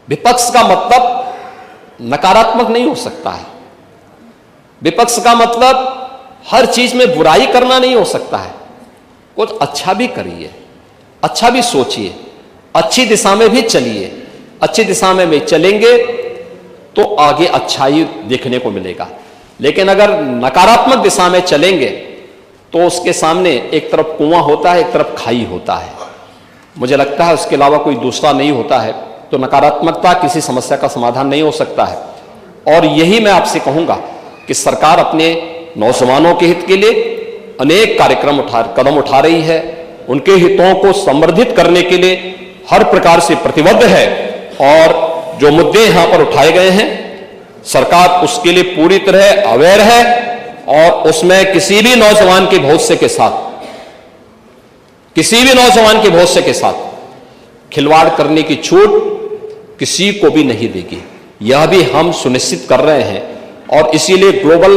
विपक्ष का मतलब नकारात्मक नहीं हो सकता है। विपक्ष का मतलब हर चीज में बुराई करना नहीं हो सकता है। कुछ अच्छा भी करिए, अच्छा भी सोचिए, अच्छी दिशा में भी चलिए। अच्छी दिशा में चलेंगे तो आगे अच्छाई देखने को मिलेगा। लेकिन अगर नकारात्मक दिशा में चलेंगे तो उसके सामने एक तरफ कुआं होता है, एक तरफ खाई होता है। मुझे लगता है उसके अलावा कोई दूसरा नहीं होता है। तो नकारात्मकता किसी समस्या का समाधान नहीं हो सकता है। और यही मैं आपसे कहूंगा कि सरकार अपने नौजवानों के हित के लिए अनेक कदम उठा रही है। उनके हितों को संवर्धित करने के लिए हर प्रकार से प्रतिबद्ध है। और जो मुद्दे यहां पर उठाए गए हैं, सरकार उसके लिए पूरी तरह अवेयर है और उसमें किसी भी नौजवान के भविष्य के साथ खिलवाड़ करने की छूट किसी को भी नहीं देगी। यह भी हम सुनिश्चित कर रहे हैं। और इसीलिए ग्लोबल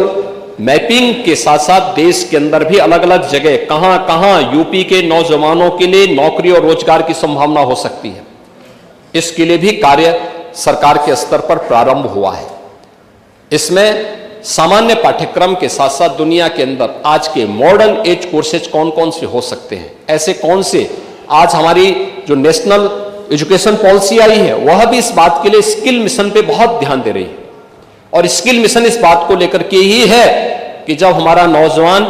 मैपिंग के साथ साथ देश के अंदर भी अलग अलग जगह कहां कहां यूपी के नौजवानों के लिए नौकरी और रोजगार की संभावना हो सकती है, इसके लिए भी कार्य सरकार के स्तर पर प्रारंभ हुआ है। इसमें सामान्य पाठ्यक्रम के साथ साथ दुनिया के अंदर आज के मॉडर्न एज कोर्सेज कौन कौन से हो सकते हैं, ऐसे कौन से आज हमारी जो नेशनल एजुकेशन पॉलिसी आई है वह भी इस बात के लिए स्किल मिशन पे बहुत ध्यान दे रही है। और स्किल मिशन इस बात को लेकर के ही है कि जब हमारा नौजवान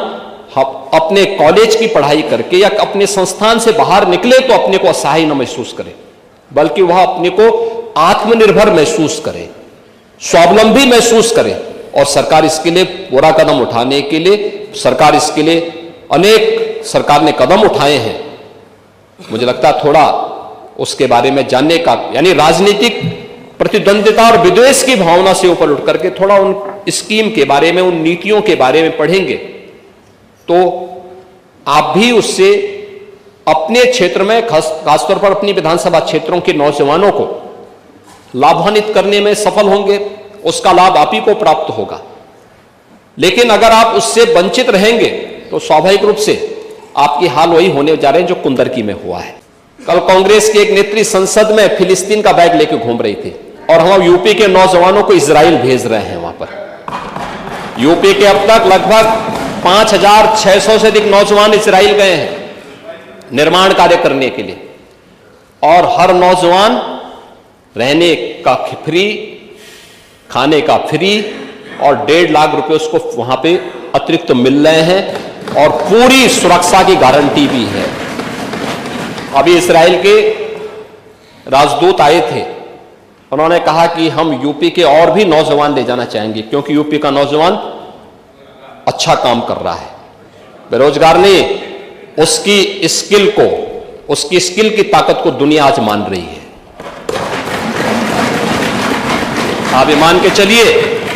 अपने कॉलेज की पढ़ाई करके या अपने संस्थान से बाहर निकले तो अपने को असहाय न महसूस करे, बल्कि वह अपने को आत्मनिर्भर महसूस करे, स्वावलंबी महसूस करे। और सरकार इसके लिए पूरा कदम उठाने के लिए सरकार ने कदम उठाए हैं। मुझे लगता है थोड़ा उसके बारे में जानने का, यानी राजनीतिक प्रतिद्वंदिता और विद्वेष की भावना से ऊपर उठ करके थोड़ा उन स्कीम के बारे में, उन नीतियों के बारे में पढ़ेंगे तो आप भी उससे अपने क्षेत्र में खासतौर पर अपनी विधानसभा क्षेत्रों के नौजवानों को लाभान्वित करने में सफल होंगे। उसका लाभ आप ही को प्राप्त होगा। लेकिन अगर आप उससे वंचित रहेंगे तो स्वाभाविक रूप से आपकी हाल वही होने जा रहे हैं जो कुंदरकी में हुआ है। कल कांग्रेस के एक नेत्री संसद में फिलिस्तीन का बैग लेकर घूम रही थी और हम यूपी के नौजवानों को इजराइल भेज रहे हैं। वहां पर यूपी के अब तक लगभग 5,600 से अधिक नौजवान इजराइल गए हैं निर्माण कार्य करने के लिए। और हर नौजवान रहने का फ्री, खाने का फ्री और 1.5 लाख रुपए उसको वहां पे अतिरिक्त मिल रहे हैं और पूरी सुरक्षा की गारंटी भी है। अभी इजराइल के राजदूत आए थे, उन्होंने कहा कि हम यूपी के और भी नौजवान ले जाना चाहेंगे क्योंकि यूपी का नौजवान अच्छा काम कर रहा है। बेरोजगार नहीं, उसकी स्किल की ताकत को दुनिया आज मान रही है। आप ये मान के चलिए,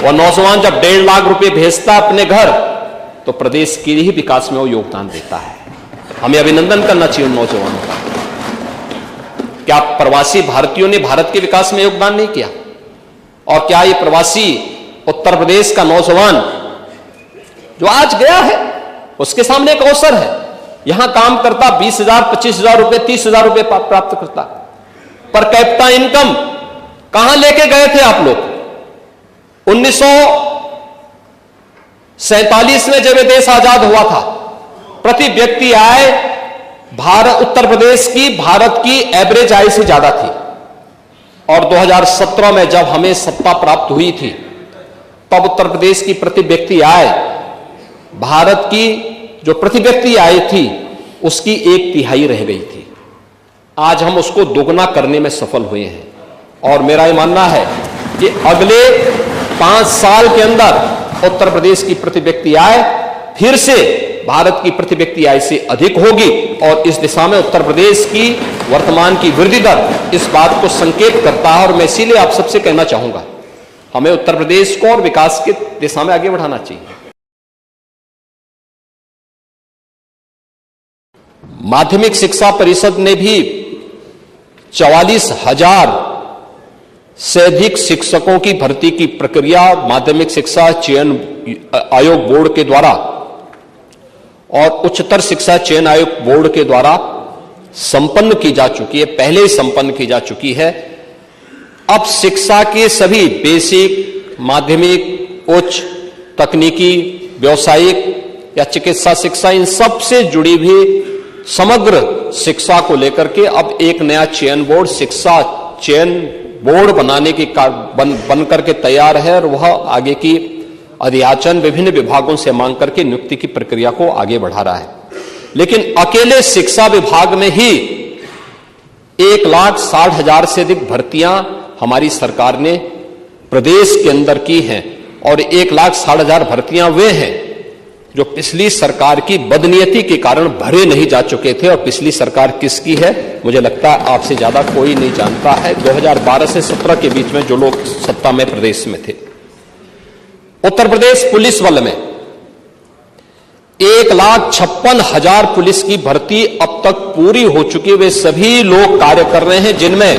वह नौजवान जब 1.5 लाख रुपए भेजता अपने घर तो प्रदेश के ही विकास में वो योगदान देता है। हमें अभिनंदन करना चाहिए उन नौजवानों का। क्या प्रवासी भारतीयों ने भारत के विकास में योगदान नहीं किया? और क्या ये प्रवासी उत्तर प्रदेश का नौजवान जो आज गया है उसके सामने एक अवसर है, यहां काम करता 20,000, 25,000 रुपए, 30,000 रुपए प्राप्त करता। पर कैपिटा इनकम कहां लेके गए थे आप लोग? 1947 में जब ये देश आजाद हुआ था, प्रति व्यक्ति आय उत्तर प्रदेश की भारत की एवरेज आय से ज्यादा थी। और 2017 में जब हमें सत्ता प्राप्त हुई थी तब उत्तर प्रदेश की प्रति व्यक्ति आय भारत की जो प्रति व्यक्ति आय थी उसकी 1/3 रह गई थी। आज हम उसको दोगुना करने में सफल हुए हैं। और मेरा यह मानना है कि अगले 5 साल के अंदर उत्तर प्रदेश की प्रति व्यक्ति आय फिर से भारत की प्रति व्यक्ति आय से अधिक होगी। और इस दिशा में उत्तर प्रदेश की वर्तमान की वृद्धि दर इस बात को संकेत करता है। और मैं इसीलिए आप सबसे कहना चाहूंगा, हमें उत्तर प्रदेश को और विकास की दिशा में आगे बढ़ाना चाहिए। माध्यमिक शिक्षा परिषद ने भी 44,000 से अधिक शिक्षकों की भर्ती की प्रक्रिया माध्यमिक शिक्षा चयन आयोग बोर्ड के द्वारा और उच्चतर शिक्षा चयन आयोग बोर्ड के द्वारा संपन्न की जा चुकी है, पहले ही संपन्न की जा चुकी है। अब शिक्षा के सभी बेसिक, माध्यमिक, उच्च, तकनीकी, व्यावसायिक या चिकित्सा शिक्षा, इन सब से जुड़ी हुई समग्र शिक्षा को लेकर के अब एक नया चयन बोर्ड, शिक्षा चयन बोर्ड बनाने की बन करके तैयार है और वह आगे की अध्याचन विभिन्न विभागों से मांग करके नियुक्ति की प्रक्रिया को आगे बढ़ा रहा है। लेकिन अकेले शिक्षा विभाग में ही 1,60,000 से अधिक भर्तियां हमारी सरकार ने प्रदेश के अंदर की हैं और 1,60,000 भर्तियां वे हैं जो पिछली सरकार की बदनीयती के कारण भरे नहीं जा चुके थे। और पिछली सरकार किसकी है, मुझे लगता है आपसे ज्यादा कोई नहीं जानता है। 2012 से 17 के बीच में जो लोग सत्ता में प्रदेश में थे, उत्तर प्रदेश पुलिस बल में 1,56,000 पुलिस की भर्ती अब तक पूरी हो चुकी। वे सभी लोग कार्य कर रहे हैं, जिनमें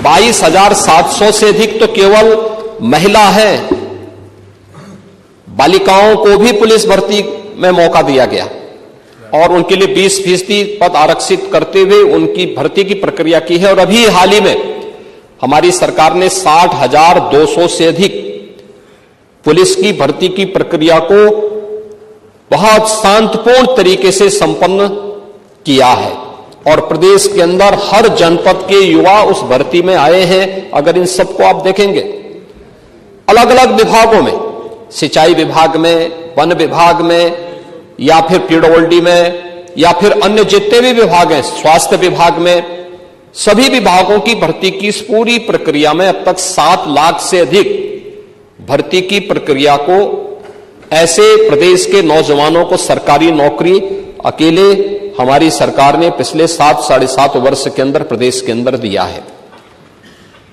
22,700 से अधिक तो केवल महिला है। बालिकाओं को भी पुलिस भर्ती में मौका दिया गया और उनके लिए 20% पद आरक्षित करते हुए उनकी भर्ती की प्रक्रिया की है। और अभी हाल ही में हमारी सरकार ने 60,200 से अधिक पुलिस की भर्ती की प्रक्रिया को बहुत शांतिपूर्ण तरीके से संपन्न किया है और प्रदेश के अंदर हर जनपद के युवा उस भर्ती में आए हैं। अगर इन सबको आप देखेंगे, अलग अलग विभागों में, सिंचाई विभाग में, वन विभाग में, या फिर पीडब्ल्यूडी में, या फिर अन्य जितने भी विभाग हैं, स्वास्थ्य विभाग में, सभी विभागों की भर्ती की इस पूरी प्रक्रिया में अब तक 7 लाख से अधिक भर्ती की प्रक्रिया को ऐसे प्रदेश के नौजवानों को सरकारी नौकरी अकेले हमारी सरकार ने पिछले 7-7.5 वर्ष के अंदर प्रदेश के अंदर दिया है।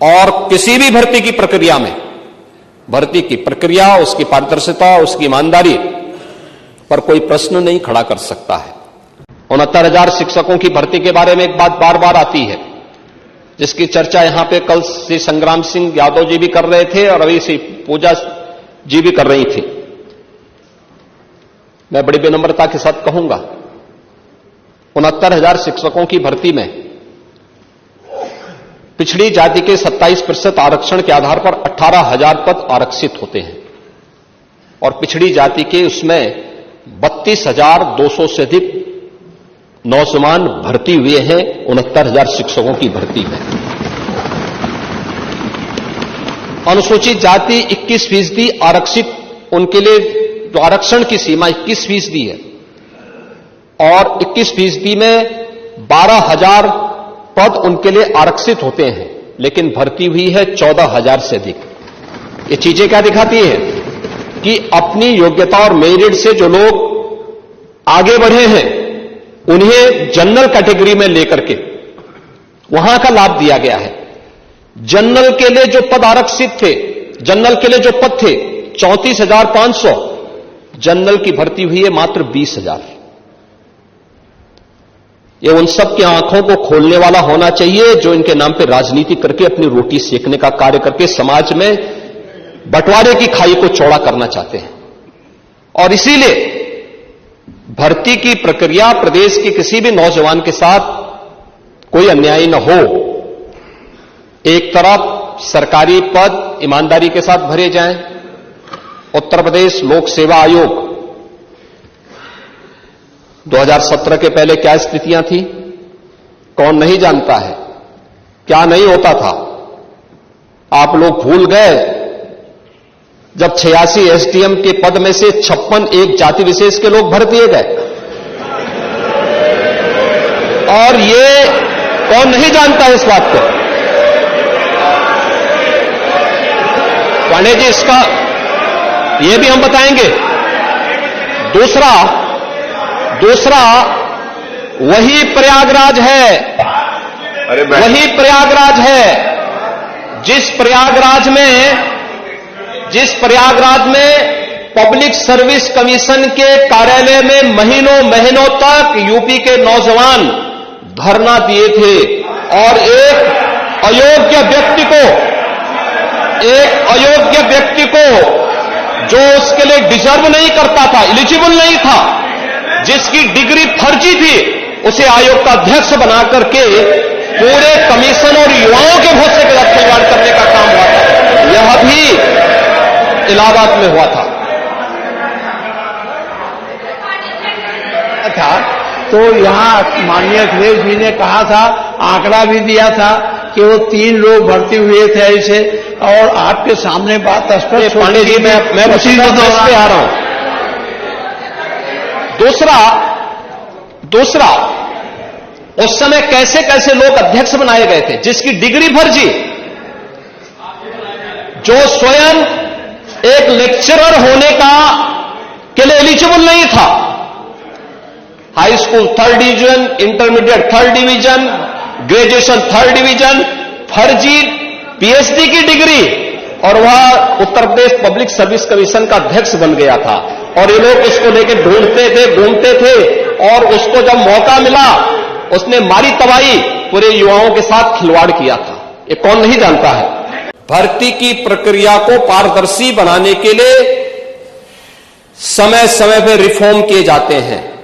और किसी भी भर्ती की प्रक्रिया में, भर्ती की प्रक्रिया, उसकी पारदर्शिता, उसकी ईमानदारी पर कोई प्रश्न नहीं खड़ा कर सकता है। 69,000 शिक्षकों की भर्ती के बारे में एक बात बार बार आती है, जिसकी चर्चा यहां पे कल श्री संग्राम सिंह यादव जी भी कर रहे थे और अभी श्री पूजा जी भी कर रही थी। मैं बड़ी विनम्रता के साथ कहूंगा, 69,000 शिक्षकों की भर्ती में पिछड़ी जाति के 27% आरक्षण के आधार पर 18,000 पद आरक्षित होते हैं और पिछड़ी जाति के उसमें 32,200 से अधिक नौजवान भर्ती हुए हैं 69,000 शिक्षकों की भर्ती में। अनुसूचित जाति 21% आरक्षित, उनके लिए जो आरक्षण की सीमा 21% है और 21% में 12,000 पद उनके लिए आरक्षित होते हैं, लेकिन भर्ती हुई है 14,000 से अधिक। ये चीजें क्या दिखाती है कि अपनी योग्यता और मेरिट से जो लोग आगे बढ़े हैं उन्हें जनरल कैटेगरी में लेकर के वहां का लाभ दिया गया है। जनरल के लिए जो पद आरक्षित थे, जनरल के लिए जो पद थे 34,500, जनरल की भर्ती हुई है मात्र 20,000। ये उन सब की आंखों को खोलने वाला होना चाहिए जो इनके नाम पे राजनीति करके अपनी रोटी सेकने का कार्य करके समाज में बंटवारे की खाई को चौड़ा करना चाहते हैं। और इसीलिए भर्ती की प्रक्रिया प्रदेश के किसी भी नौजवान के साथ कोई अन्याय न हो। एक तरफ सरकारी पद ईमानदारी के साथ भरे जाएं। उत्तर प्रदेश लोक सेवा आयोग 2017 के पहले क्या स्थितियां थी, कौन नहीं जानता है, क्या नहीं होता था। आप लोग भूल गए जब 86 एसडीएम के पद में से 56 एक जाति विशेष के लोग भर दिए गए। और ये कौन नहीं जानता है इस बात को। पांडे जी, इसका ये भी हम बताएंगे। दूसरा वही प्रयागराज है, वही प्रयागराज है जिस प्रयागराज में पब्लिक सर्विस कमीशन के कार्यालय में महीनों तक यूपी के नौजवान धरना दिए थे और एक अयोग्य व्यक्ति को जो उसके लिए डिजर्व नहीं करता था, एलिजिबल नहीं था, जिसकी डिग्री फर्जी थी, उसे आयोग का अध्यक्ष बना करके पूरे कमीशन और युवाओं के भरोसे के साथ खिलवाड़ करने का काम हुआ था। यह भी इलाहाबाद में हुआ था। तो यहां माननीय अखिलेश जी ने कहा था, आंकड़ा भी दिया था कि वो 3 लोग भर्ती हुए थे ऐसे, और आपके सामने बात स्पष्ट। पांडे जी, मैं उसी पे आ रहा हूं। दूसरा उस समय कैसे कैसे लोग अध्यक्ष बनाए गए थे जिसकी डिग्री फर्जी, जो स्वयं एक लेक्चरर होने के लिए एलिजिबल नहीं था। High school 3rd division, intermediate 3rd division, graduation 3rd division, फर्जी पीएचडी की डिग्री, और वह Uttar Pradesh public service commission का अध्यक्ष बन गया था। और ये लोग उसको लेकर ढूंढते थे, घूमते थे, और उसको जब मौका मिला उसने मारी तबाही, पूरे युवाओं के साथ खिलवाड़ किया था। ये कौन नहीं जानता है। भर्ती की प्रक्रिया को पारदर्शी बनाने के लिए समय समय पर रिफॉर्म किए जाते हैं,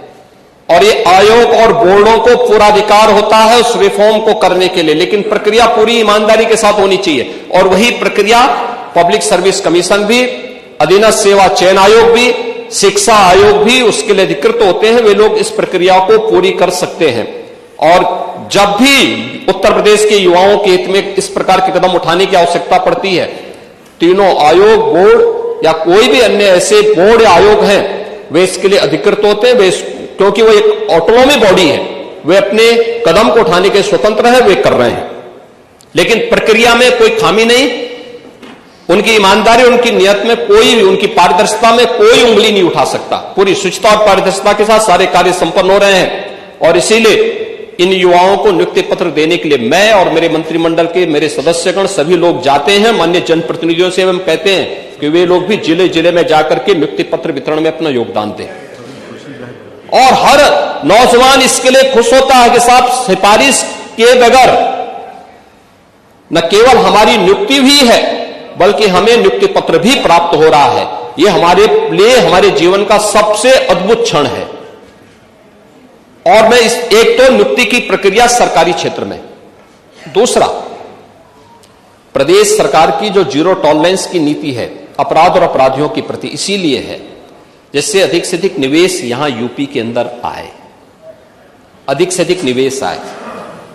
और ये आयोग और बोर्डों को पूरा अधिकार होता है उस रिफॉर्म को करने के लिए, लेकिन प्रक्रिया पूरी ईमानदारी के साथ होनी चाहिए। और वही प्रक्रिया पब्लिक सर्विस कमीशन भी, अधीनस्थ सेवा चयन आयोग भी, शिक्षा आयोग भी उसके लिए अधिकृत होते हैं। वे लोग इस प्रक्रिया को पूरी कर सकते हैं। और जब भी उत्तर प्रदेश के युवाओं के हित में इस प्रकार के कदम उठाने की आवश्यकता पड़ती है, तीनों आयोग, बोर्ड या कोई भी अन्य ऐसे बोर्ड या आयोग हैं, वे इसके लिए अधिकृत होते हैं। वे क्योंकि वो एक ऑटोनॉमी बॉडी है, वे अपने कदम को उठाने के स्वतंत्र है, वे कर रहे हैं। लेकिन प्रक्रिया में कोई खामी नहीं, उनकी ईमानदारी, उनकी नियत में कोई, उनकी पारदर्शिता में कोई उंगली नहीं उठा सकता। पूरी शुचिता और पारदर्शिता के साथ सारे कार्य संपन्न हो रहे हैं। और इसीलिए इन युवाओं को नियुक्ति पत्र देने के लिए मैं और मेरे मंत्रिमंडल के मेरे सदस्यगण सभी लोग जाते हैं। माननीय जनप्रतिनिधियों से हम कहते हैं कि वे लोग भी जिले जिले में जाकर के नियुक्ति पत्र वितरण में अपना योगदान दें। और हर नौजवान इसके लिए खुश होता है कि साहब सिफारिश के बगैर न केवल हमारी नियुक्ति हुई है, बल्कि हमें नियुक्ति पत्र भी प्राप्त हो रहा है। यह हमारे लिए, हमारे जीवन का सबसे अद्भुत क्षण है। और मैं इस एक तो नियुक्ति की प्रक्रिया सरकारी क्षेत्र में, दूसरा प्रदेश सरकार की जो जीरो टॉलरेंस की नीति है अपराध और अपराधियों के प्रति, इसीलिए है जिससे अधिक से अधिक निवेश यहां यूपी के अंदर आए, अधिक से अधिक निवेश आए।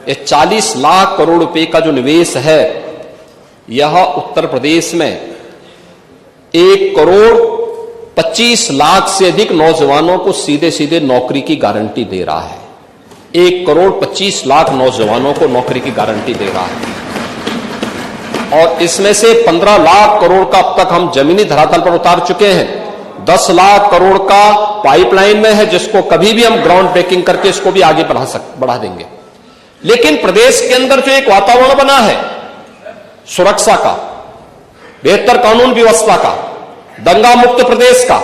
ये 40 लाख करोड़ रुपए का जो निवेश है, यह उत्तर प्रदेश में 1,25 लाख से अधिक नौजवानों को सीधे सीधे नौकरी की गारंटी दे रहा है। 1,25 लाख नौजवानों को नौकरी की गारंटी दे रहा है। और इसमें से 15 लाख करोड़ का अब तक हम जमीनी धरातल पर उतार चुके हैं। 10 लाख करोड़ का पाइपलाइन में है, जिसको कभी भी हम ग्राउंड ब्रेकिंग करके इसको भी आगे बढ़ा देंगे। लेकिन प्रदेश के अंदर जो एक वातावरण बना है सुरक्षा का, बेहतर कानून व्यवस्था का, दंगा मुक्त प्रदेश का,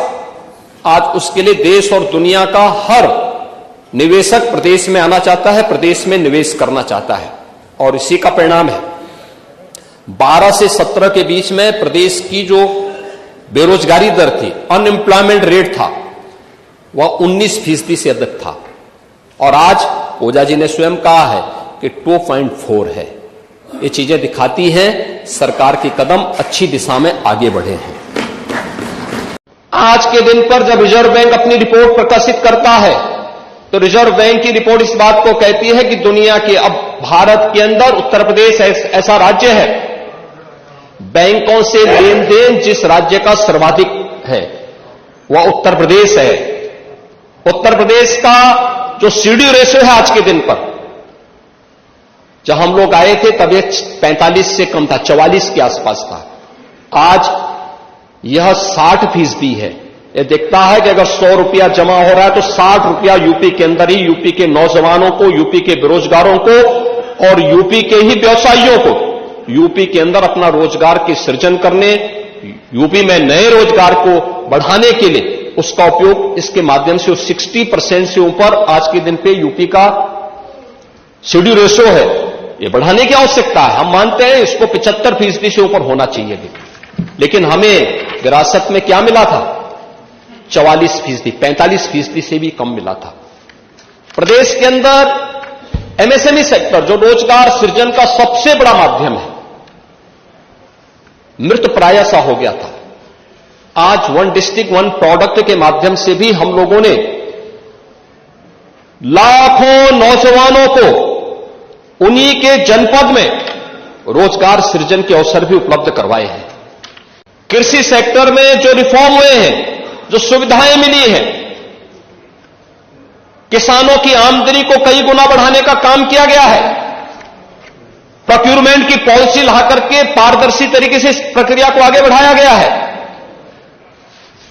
आज उसके लिए देश और दुनिया का हर निवेशक प्रदेश में आना चाहता है, प्रदेश में निवेश करना चाहता है। और इसी का परिणाम है 12 से 17 के बीच में प्रदेश की जो बेरोजगारी दर थी, अनएम्प्लॉयमेंट रेट था, वह 19% से अधिक था। और आज ओझा जी ने स्वयं कहा है कि 2.4 है। ये चीजें दिखाती हैं सरकार के कदम अच्छी दिशा में आगे बढ़े हैं। आज के दिन पर जब रिजर्व बैंक अपनी रिपोर्ट प्रकाशित करता है, तो रिजर्व बैंक की रिपोर्ट इस बात को कहती है कि दुनिया के, अब भारत के अंदर उत्तर प्रदेश ऐसा राज्य है, बैंकों से लेन देन जिस राज्य का सर्वाधिक है वह उत्तर प्रदेश है। उत्तर प्रदेश का जो सीडी रेशियो है आज के दिन पर, जब हम लोग आए थे तब यह 45 से कम था, 44 के आसपास था। आज यह 60% है। यह दिखता है कि अगर 100 रुपया जमा हो रहा है तो 60 रुपया यूपी के अंदर ही, यूपी के नौजवानों को, यूपी के बेरोजगारों को और यूपी के ही व्यवसायियों को यूपी के अंदर अपना रोजगार के सृजन करने, यूपी में नए रोजगार को बढ़ाने के लिए उसका उपयोग, इसके माध्यम से 60% से ऊपर आज के दिन पे यूपी का सीडी रेशो है, ये बढ़ाने की आवश्यकता है। हम मानते हैं इसको 75% से ऊपर होना चाहिए। लेकिन हमें विरासत में क्या मिला था? 44%, 45% से भी कम मिला था। प्रदेश के अंदर एमएसएमई सेक्टर जो रोजगार सृजन का सबसे बड़ा माध्यम है, मृत प्राय सा हो गया था। आज वन डिस्ट्रिक्ट वन प्रोडक्ट के माध्यम से भी हम लोगों ने लाखों नौजवानों को उन्हीं के जनपद में रोजगार सृजन के अवसर भी उपलब्ध करवाए हैं। कृषि सेक्टर में जो रिफॉर्म हुए हैं, जो सुविधाएं मिली हैं, किसानों की आमदनी को कई गुना बढ़ाने का काम किया गया है। प्रोक्यूरमेंट की पॉलिसी ला करके पारदर्शी तरीके से इस प्रक्रिया को आगे बढ़ाया गया है।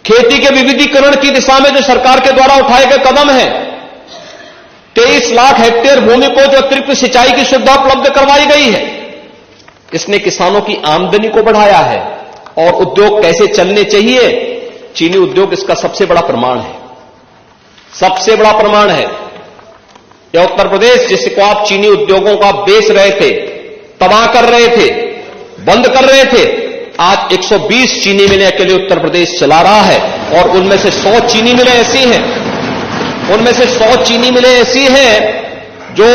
खेती के विविधीकरण की दिशा में जो सरकार के द्वारा उठाए गए कदम हैं, 23 लाख हेक्टेयर भूमि को जो अतिरिक्त सिंचाई की सुविधा उपलब्ध करवाई गई है, इसने किसानों की आमदनी को बढ़ाया है। और उद्योग कैसे चलने चाहिए, चीनी उद्योग इसका सबसे बड़ा प्रमाण है, सबसे बड़ा प्रमाण है। यह उत्तर प्रदेश जिसको आप चीनी उद्योगों को आप बेच रहे थे, तबाह कर रहे थे, बंद कर रहे थे, आज 120 चीनी मिलें अकेले उत्तर प्रदेश चला रहा है। और उनमें से 100 चीनी मिलें ऐसी हैं, उनमें से 100 चीनी मिलें ऐसी हैं जो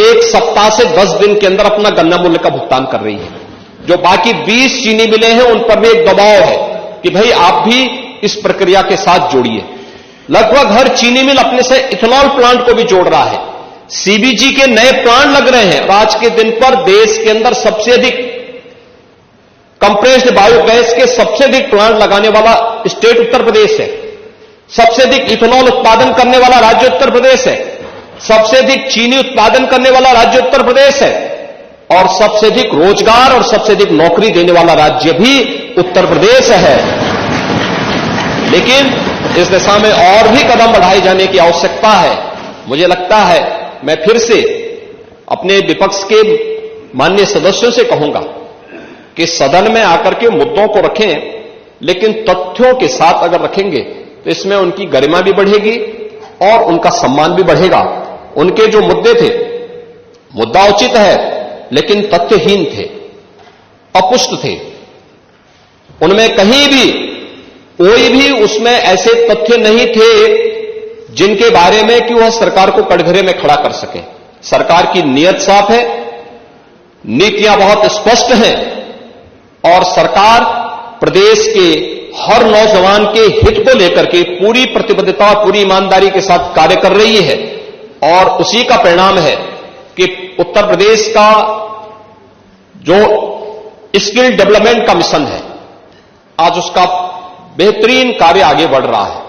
एक सप्ताह से 10 दिन के अंदर अपना गन्ना मूल्य का भुगतान कर रही है। जो बाकी 20 चीनी मिलें हैं उन पर भी एक दबाव है कि भाई आप भी इस प्रक्रिया के साथ जोड़िए। लगभग हर चीनी मिल अपने से इथेनॉल प्लांट को भी जोड़ रहा है। सीबीजी के नए प्लांट लग रहे हैं और आज के दिन पर देश के अंदर सबसे अधिक कंप्रेस्ड बायोगैस के सबसे अधिक प्लांट लगाने वाला स्टेट उत्तर प्रदेश है। सबसे अधिक इथेनॉल उत्पादन करने वाला राज्य उत्तर प्रदेश है। सबसे अधिक चीनी उत्पादन करने वाला राज्य उत्तर प्रदेश है। और सबसे अधिक रोजगार और सबसे अधिक नौकरी देने वाला राज्य भी उत्तर प्रदेश है। लेकिन इस दिशा में और भी कदम बढ़ाए जाने की आवश्यकता है। मुझे लगता है, मैं फिर से अपने विपक्ष के माननीय सदस्यों से कहूंगा कि सदन में आकर के मुद्दों को रखें, लेकिन तथ्यों के साथ अगर रखेंगे तो इसमें उनकी गरिमा भी बढ़ेगी और उनका सम्मान भी बढ़ेगा। उनके जो मुद्दे थे, मुद्दा उचित है लेकिन तथ्यहीन थे, अपुष्ट थे। उनमें कहीं भी कोई भी उसमें ऐसे तथ्य नहीं थे जिनके बारे में कि वह सरकार को कटघरे में खड़ा कर सके। सरकार की नीयत साफ है, नीतियां बहुत स्पष्ट हैं और सरकार प्रदेश के हर नौजवान के हित को लेकर के पूरी प्रतिबद्धता और पूरी ईमानदारी के साथ कार्य कर रही है। और उसी का परिणाम है कि उत्तर प्रदेश का जो स्किल डेवलपमेंट का मिशन है, आज उसका बेहतरीन कार्य आगे बढ़ रहा है।